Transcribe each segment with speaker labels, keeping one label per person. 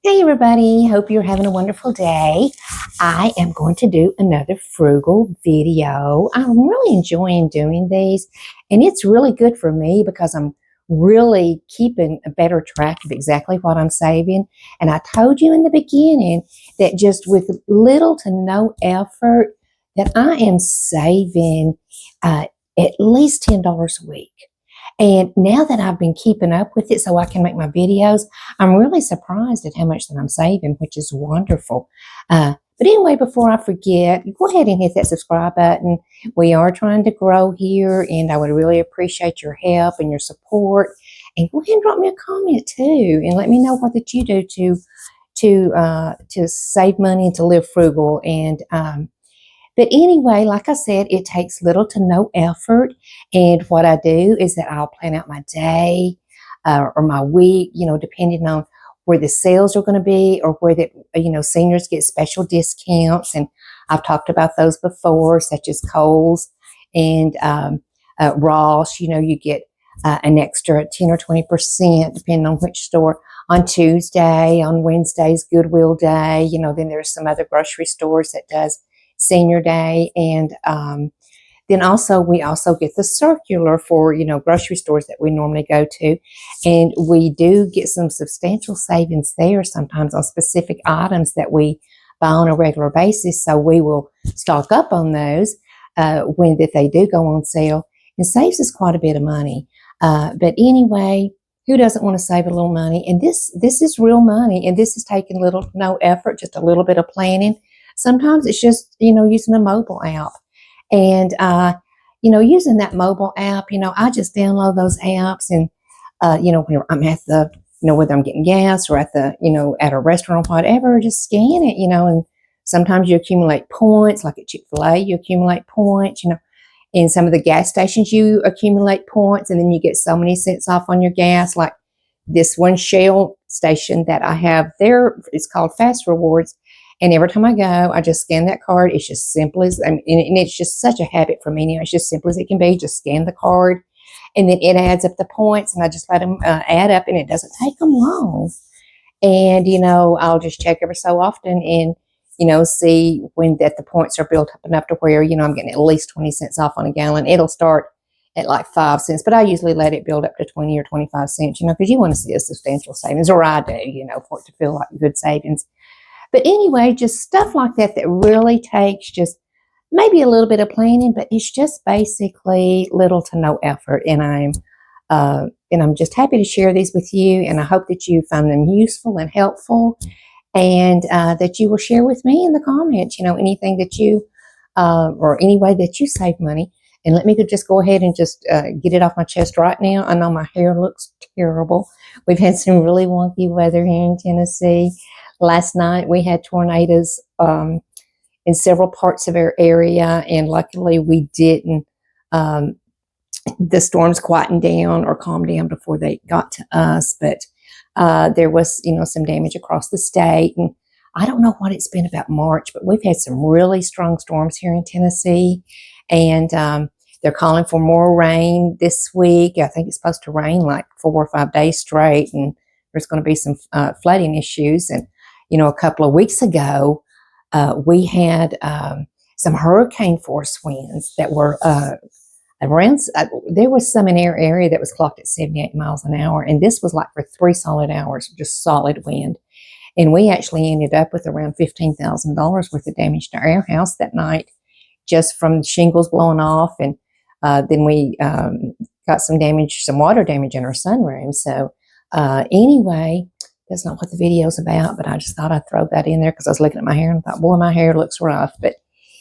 Speaker 1: Hey everybody, hope you're having a wonderful day. I am going to do another frugal video. I'm really enjoying doing these, and it's really good for me because I'm really keeping a better track of exactly what I'm saving. And I told you in the beginning that just with little to no effort that I am saving uh, at least $10 a week. And now that I've been keeping up with it so I can make my videos, I'm really surprised at how much that I'm saving, which is wonderful. But anyway, before I forget, go ahead and hit that subscribe button. We are trying to grow here, and I would really appreciate your help and your support. And go ahead and drop me a comment too, and let me know what that you do to save money and to live frugal. But anyway, like I said, it takes little to no effort. And what I do is that I'll plan out my day or my week, depending on where the sales are going to be or where the, seniors get special discounts. And I've talked about those before, such as Kohl's and Ross. You get an extra 10 or 20%, depending on which store. On Tuesday, on Wednesday's Goodwill Day, then there's some other grocery stores that does Senior Day, and then also we also get the circular for grocery stores that we normally go to, and we do get some substantial savings there sometimes on specific items that we buy on a regular basis. So we will stock up on those when that they do go on sale, and saves us quite a bit of money. But anyway, who doesn't want to save a little money? And this is real money, and this is taking little no effort, just a little bit of planning. Sometimes it's just, using a mobile app. And, using that mobile app, I just download those apps and, when I'm at the, whether I'm getting gas or at the, at a restaurant or whatever, just scan it, and sometimes you accumulate points, like at Chick-fil-A, you accumulate points, in some of the gas stations, you accumulate points and then you get so many cents off on your gas. Like this one Shell station that I have there, it's called Fast Rewards. And every time I go, I just scan that card. It's just simple as, and it's just such a habit for me now. It's just simple as it can be. Just scan the card, and then it adds up the points, and I just let them add up, and it doesn't take them long. And I'll just check every so often, and see when that the points are built up enough to where I'm getting at least 20 cents off on a gallon. It'll start at like 5 cents, but I usually let it build up to 20 or 25 cents, because you want to see a substantial savings, or I do, for it to feel like good savings. But anyway, just stuff like that that really takes just maybe a little bit of planning, but it's just basically little to no effort. And I'm just happy to share these with you, and I hope that you find them useful and helpful, and that you will share with me in the comments. Anything that you or any way that you save money. And let me just go ahead and just get it off my chest right now. I know my hair looks terrible. We've had some really wonky weather here in Tennessee. Last night we had tornadoes in several parts of our area, and luckily we didn't. The storms quietened down or calmed down before they got to us, but there was, some damage across the state. And I don't know what it's been about March, but we've had some really strong storms here in Tennessee, and they're calling for more rain this week. I think it's supposed to rain like 4 or 5 days straight, and there's going to be some flooding issues. And a couple of weeks ago, we had some hurricane force winds that were around. There was some in our area that was clocked at 78 miles an hour, and this was like for 3 solid hours, just solid wind. And we actually ended up with around $15,000 worth of damage to our house that night, just from shingles blowing off. And then we got some damage, some water damage in our sunroom. So anyway, that's not what the video is about, but I just thought I'd throw that in there because I was looking at my hair and thought, boy, my hair looks rough. But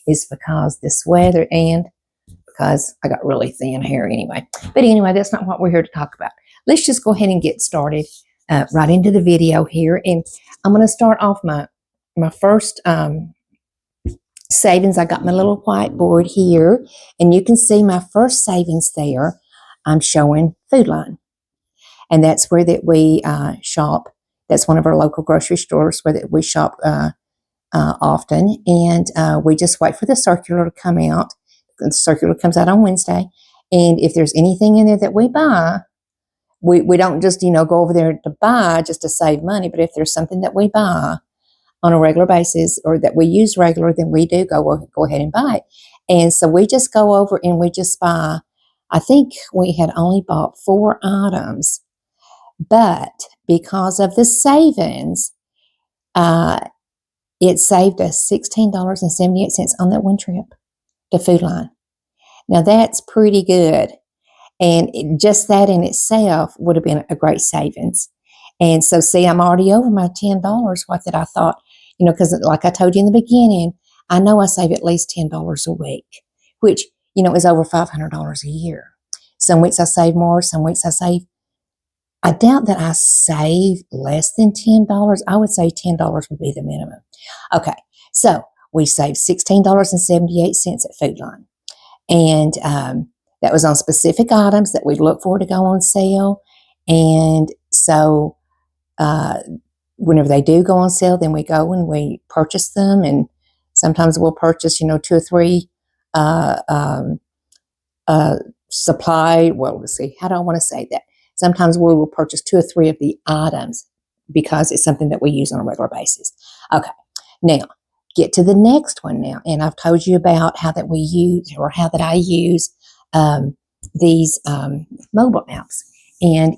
Speaker 1: it's because this weather, and because I got really thin hair anyway. But anyway, that's not what we're here to talk about. Let's just go ahead and get started right into the video here. And I'm going to start off my first savings. I got my little whiteboard here, and you can see my first savings there. I'm showing Food Line, and that's where that we shop. That's one of our local grocery stores where that we shop often, and we just wait for the circular to come out. The circular comes out on Wednesday, and if there's anything in there that we buy, we don't just, go over there to buy just to save money, but if there's something that we buy on a regular basis or that we use regular, then we do go ahead and buy it. And so we just go over and we just buy, I think we had only bought 4 items, but because of the savings, it saved us $16.78 on that one trip to Food Line. Now that's pretty good. And just that in itself would have been a great savings. And so, see, I'm already over my $10. What that I thought, because like I told you in the beginning, I know I save at least $10 a week, which, is over $500 a year. Some weeks I save more, some weeks I doubt that I save less than $10. I would say $10 would be the minimum. Okay, so we saved $16.78 at Food Line. And that was on specific items that we look for to go on sale. And so whenever they do go on sale, then we go and we purchase them. And sometimes we'll purchase, 2 or 3 supply. Well, let's see, how do I want to say that? Sometimes we will purchase 2 or 3 of the items because it's something that we use on a regular basis. Okay, now get to the next one now. And I've told you about how that we use, or how that I use these mobile apps. And,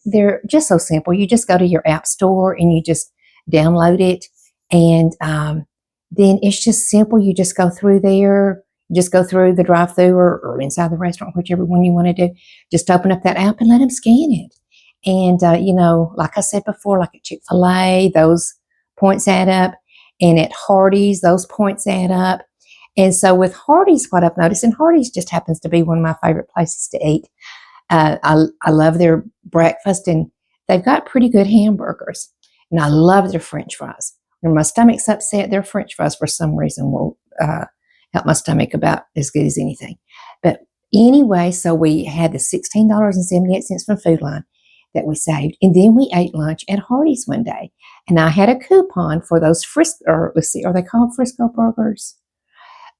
Speaker 1: they're just so simple. You just go to your app store and you just download it. And then it's just simple. You just go through there, just go through the drive-thru or inside the restaurant, whichever one you want to do. Just open up that app and let them scan it. And, like I said before, like at Chick-fil-A, those points add up. And at Hardee's, those points add up. And so with Hardee's, what I've noticed, and Hardee's just happens to be one of my favorite places to eat. I love their breakfast, and they've got pretty good hamburgers. And I love their French fries. When my stomach's upset, their French fries, for some reason, will help my stomach about as good as anything. But anyway, so we had the $16.78 from Food Line that we saved. And then we ate lunch at Hardee's one day. And I had a coupon for those are they called Frisco burgers?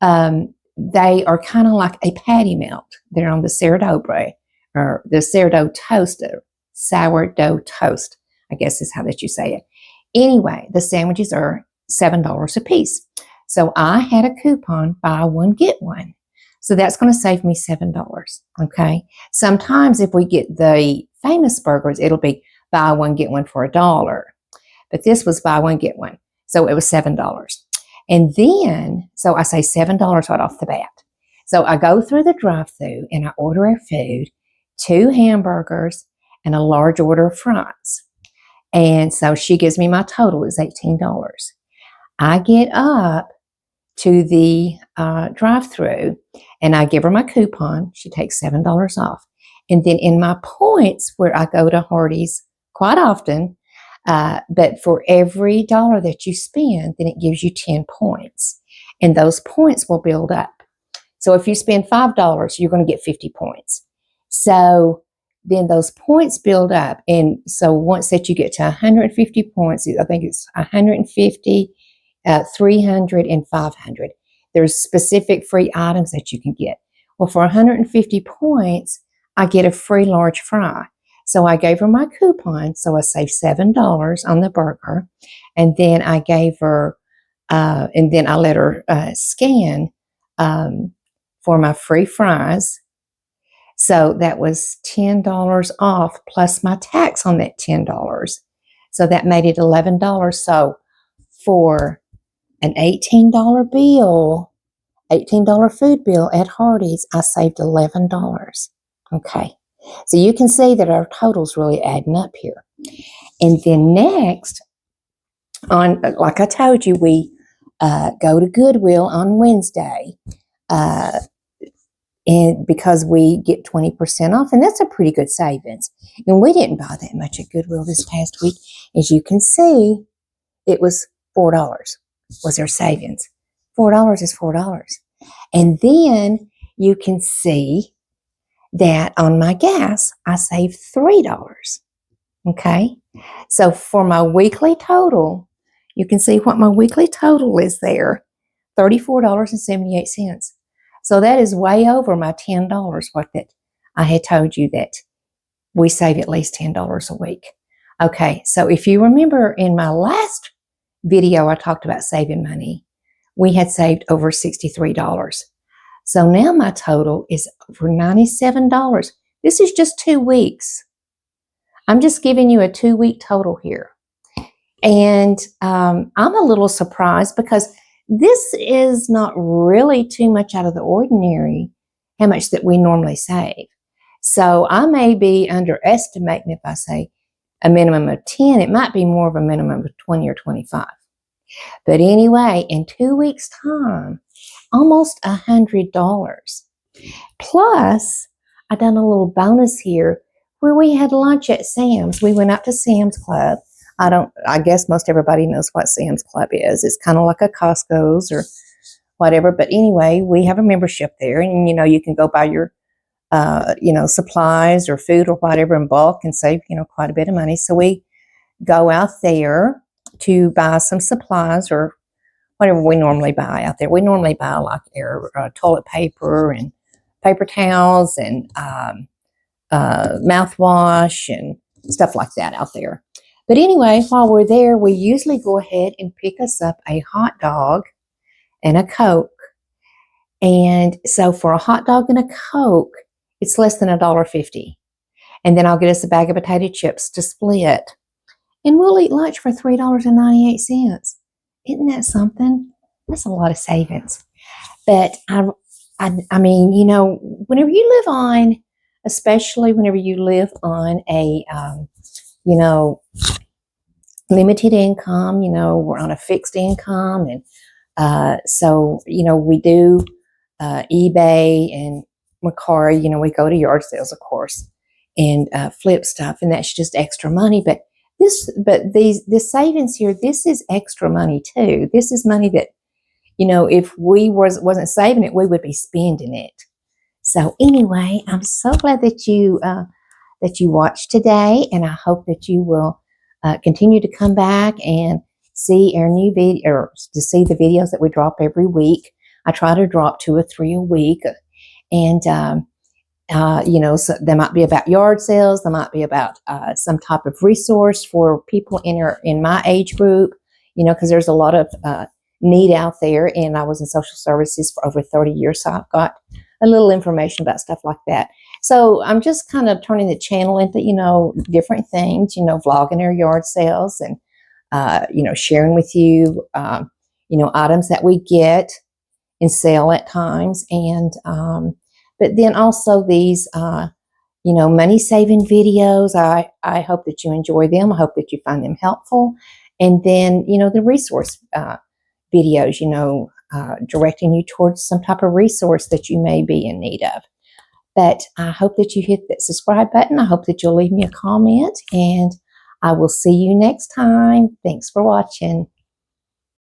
Speaker 1: They are kind of like a patty melt. They're on the sourdough bread, or the sourdough toast, I guess is how that you say it. Anyway, the sandwiches are $7 a piece. So I had a coupon, buy one, get one. So that's going to save me $7, okay? Sometimes if we get the famous burgers, it'll be buy one, get one for $1. But this was buy one, get one. So it was $7. And then, so I say $7 right off the bat. So I go through the drive-thru and I order our food, 2 hamburgers and a large order of fries. And so she gives me my total is $18. I get up to the drive-thru and I give her my coupon. She takes $7 off. And then in my points, where I go to Hardee's quite often, but for every dollar that you spend, then it gives you 10 points. And those points will build up. So if you spend $5, you're going to get 50 points. So then those points build up. And so once that you get to 150 points, I think it's 150, 300, and 500. There's specific free items that you can get. Well, for 150 points, I get a free large fry. So I gave her my coupon, so I saved $7 on the burger. And then I gave her, and then I let her scan for my free fries. So that was $10 off plus my tax on that $10. So that made it $11. So for an $18 bill, $18 food bill at Hardee's, I saved $11. Okay. So you can see that our total's really adding up here. And then next, like I told you, we go to Goodwill on Wednesday, and because we get 20% off, and that's a pretty good savings. And we didn't buy that much at Goodwill this past week. As you can see, it was $4 was our savings. $4 is $4. And then you can see that on my gas, I saved $3. Okay. So for my weekly total, you can see what my weekly total is there, $34.78. So that is way over my $10, what that I had told you that we save at least $10 a week. Okay, so if you remember in my last video, I talked about saving money. We had saved over $63. So now my total is over $97. This is just 2 weeks. I'm just giving you a 2-week total here. And I'm a little surprised because this is not really too much out of the ordinary, how much that we normally save. So I may be underestimating if I say a minimum of 10, it might be more of a minimum of 20 or 25. But anyway, in 2 weeks' time, almost $100. Plus, I done a little bonus here where we had lunch at Sam's. We went out to Sam's Club. I guess most everybody knows what Sam's Club is. It's kind of like a Costco's or whatever. But anyway, we have a membership there, and you can go buy your supplies or food or whatever in bulk and save quite a bit of money. So we go out there to buy some supplies or whatever we normally buy out there. We normally buy like toilet paper and paper towels and mouthwash and stuff like that out there. But anyway, while we're there, we usually go ahead and pick us up a hot dog and a Coke. And so for a hot dog and a Coke, it's less than $1.50. And then I'll get us a bag of potato chips to split. And we'll eat lunch for $3.98. Isn't that something? That's a lot of savings. But I mean, whenever you live on, especially whenever you live on a, limited income, we're on a fixed income. And so, we do eBay and Mercari, we go to yard sales, of course, and flip stuff. And that's just extra money. But this savings here, this is extra money too. This is money that, if we wasn't saving it, we would be spending it. So anyway, I'm so glad that you watched today, and I hope that you will continue to come back and see our new video, or to see the videos that we drop every week. I try to drop 2 or 3 a week, and so they might be about yard sales. They might be about some type of resource for people in my age group, because there's a lot of need out there. And I was in social services for over 30 years, so I've got a little information about stuff like that. So I'm just kind of turning the channel into, different things, vlogging our yard sales and, sharing with you, items that we get and sell at times. And, but then also these, money saving videos. I hope that you enjoy them. I hope that you find them helpful. And then, the resource videos, directing you towards some type of resource that you may be in need of. But I hope that you hit that subscribe button. I hope that you'll leave me a comment, and I will see you next time. Thanks for watching.